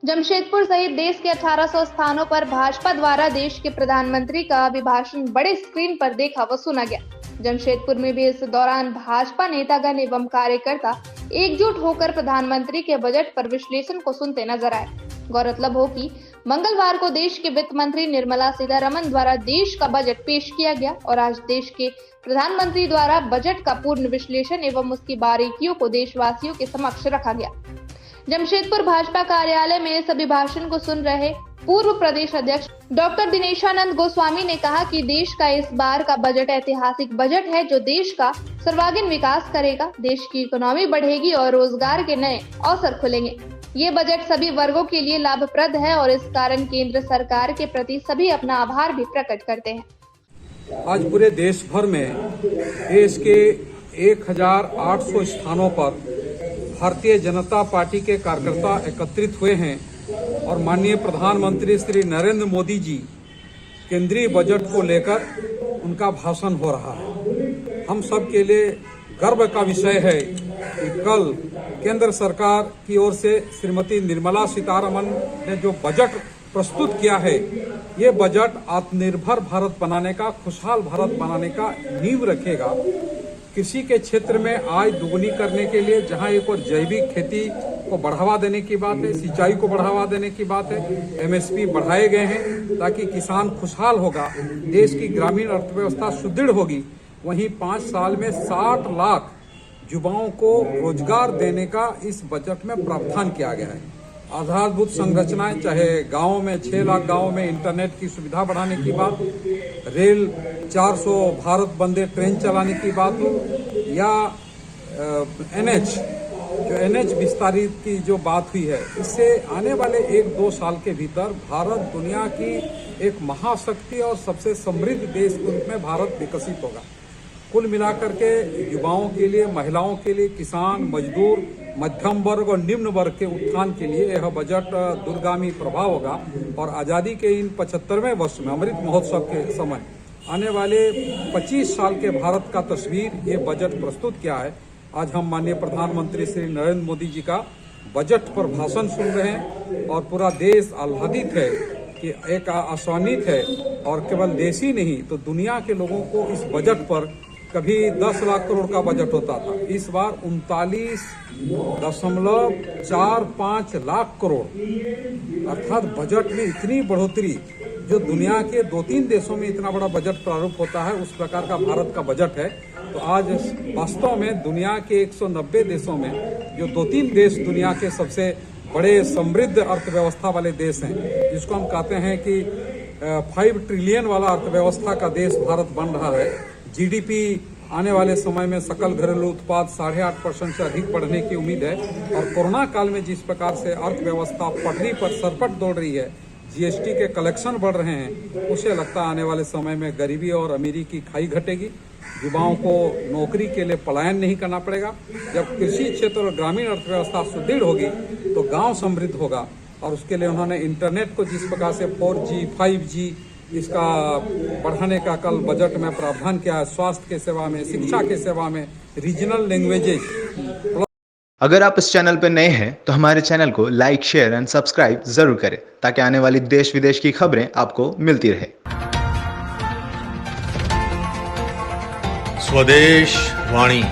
जमशेदपुर सहित देश के 1800 स्थानों पर भाजपा द्वारा देश के प्रधानमंत्री का अभिभाषण बड़े स्क्रीन पर देखा व सुना गया। जमशेदपुर में भी इस दौरान भाजपा नेतागण एवं कार्यकर्ता एकजुट होकर प्रधानमंत्री के बजट पर विश्लेषण को सुनते नजर आए। गौरतलब हो कि मंगलवार को देश के वित्त मंत्री निर्मला सीतारमण द्वारा देश का बजट पेश किया गया और आज देश के प्रधानमंत्री द्वारा बजट का पूर्ण विश्लेषण एवं उसकी बारीकियों को देशवासियों के समक्ष रखा गया। जमशेदपुर भाजपा कार्यालय में इस अभिभाषण को सुन रहे पूर्व प्रदेश अध्यक्ष डॉक्टर दिनेशानंद गोस्वामी ने कहा कि देश का इस बार का बजट ऐतिहासिक बजट है जो देश का सर्वांगीण विकास करेगा, देश की इकोनॉमी बढ़ेगी और रोजगार के नए अवसर खुलेंगे। ये बजट सभी वर्गों के लिए लाभप्रद है और इस कारण केंद्र सरकार के प्रति सभी अपना आभार भी प्रकट करते हैं। आज पूरे देश भर में देश के 1800 स्थानों पर भारतीय जनता पार्टी के कार्यकर्ता एकत्रित हुए हैं और माननीय प्रधानमंत्री श्री नरेंद्र मोदी जी केंद्रीय बजट को लेकर उनका भाषण हो रहा है। हम सब के लिए गर्व का विषय है कि कल केंद्र सरकार की ओर से श्रीमती निर्मला सीतारमण ने जो बजट प्रस्तुत किया है, ये बजट आत्मनिर्भर भारत बनाने का, खुशहाल भारत बनाने का नींव रखेगा। कृषि के क्षेत्र में आय दुगुनी करने के लिए जहां एक और जैविक खेती को बढ़ावा देने की बात है, सिंचाई को बढ़ावा देने की बात है, एमएसपी बढ़ाए गए हैं ताकि किसान खुशहाल होगा, देश की ग्रामीण अर्थव्यवस्था सुदृढ़ होगी। वहीं 5 साल में 60 लाख युवाओं को रोजगार देने का इस बजट में प्रावधान किया गया है। आधारभूत संरचनाएं, चाहे गांवों में 6 लाख गांवों में इंटरनेट की सुविधा बढ़ाने की बात, रेल 400 भारत वंदे ट्रेन चलाने की बात हो, या एनएच विस्तारित की जो बात हुई है, इससे आने वाले 1-2 साल के भीतर भारत दुनिया की एक महाशक्ति और सबसे समृद्ध देश के रूप में भारत विकसित होगा। कुल मिलाकर के युवाओं के लिए, महिलाओं के लिए, किसान, मजदूर, मध्यम वर्ग और निम्न वर्ग के उत्थान के लिए यह बजट दूरगामी प्रभाव होगा और आज़ादी के इन 75वें वर्ष में अमृत महोत्सव के समय आने वाले 25 साल के भारत का तस्वीर ये बजट प्रस्तुत किया है। आज हम माननीय प्रधानमंत्री श्री नरेंद्र मोदी जी का बजट पर भाषण सुन रहे हैं और पूरा देश आह्लादित है कि एक आशान्वित है और केवल देश ही नहीं तो दुनिया के लोगों को इस बजट पर, कभी 10 लाख करोड़ का बजट होता था, इस बार 39.45 लाख करोड़, अर्थात बजट में इतनी बढ़ोतरी जो दुनिया के 2-3 देशों में इतना बड़ा बजट प्रारूप होता है, उस प्रकार का भारत का बजट है। तो आज वास्तव में दुनिया के 190 देशों में जो 2-3 देश दुनिया के सबसे बड़े समृद्ध अर्थव्यवस्था वाले देश हैं, जिसको हम कहते हैं कि 5 ट्रिलियन वाला अर्थव्यवस्था का देश भारत बन रहा है। जीडीपी आने वाले समय में सकल घरेलू उत्पाद 8.5% से अधिक बढ़ने की उम्मीद है और कोरोना काल में जिस प्रकार से अर्थव्यवस्था पटरी पर सरपट दौड़ रही है, जीएसटी के कलेक्शन बढ़ रहे हैं, उसे लगता है आने वाले समय में गरीबी और अमीरी की खाई घटेगी, युवाओं को नौकरी के लिए पलायन नहीं करना पड़ेगा। जब कृषि क्षेत्र और ग्रामीण अर्थव्यवस्था सुदृढ़ होगी तो गांव समृद्ध होगा और उसके लिए उन्होंने इंटरनेट को जिस प्रकार से 4G, 5G इसका बढ़ाने का कल बजट में प्रावधान किया है। स्वास्थ्य के सेवा में, शिक्षा के सेवा में, रीजनल लैंग्वेजेस। अगर आप इस चैनल पर नए हैं तो हमारे चैनल को लाइक, शेयर एंड सब्सक्राइब जरूर करें ताकि आने वाली देश विदेश की खबरें आपको मिलती रहे। स्वदेश वाणी।